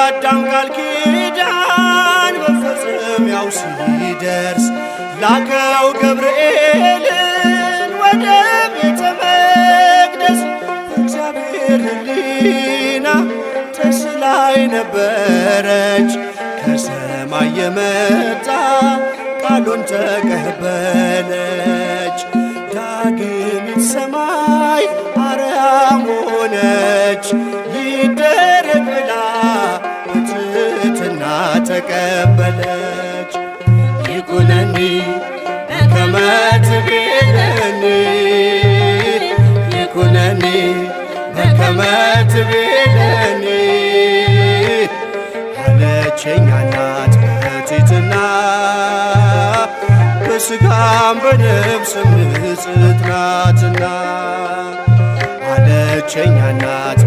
የአዳም ቃል ኪዳን መፈጸሚያው ሲደርስ ላከው ገብርኤልን ወደ ቤተ መቅደስ። በእግዚአብሔር ሕሊና ተስላይ ነበረች ከሰማይ የመጣ ቃሉን ተቀበለች። ዳግሚት ሰማይ አርያም ሆነች ይደረግ ብላ በትሕትና ተቀበለች። ይኩነኒ በከመ ትቤለኒ ይኩነኒ በከመ ትቤለኒ አለችኝ እናት በትሕትና በሥጋም በነፍስም ንጽሕት ናትና አለችኝ እናት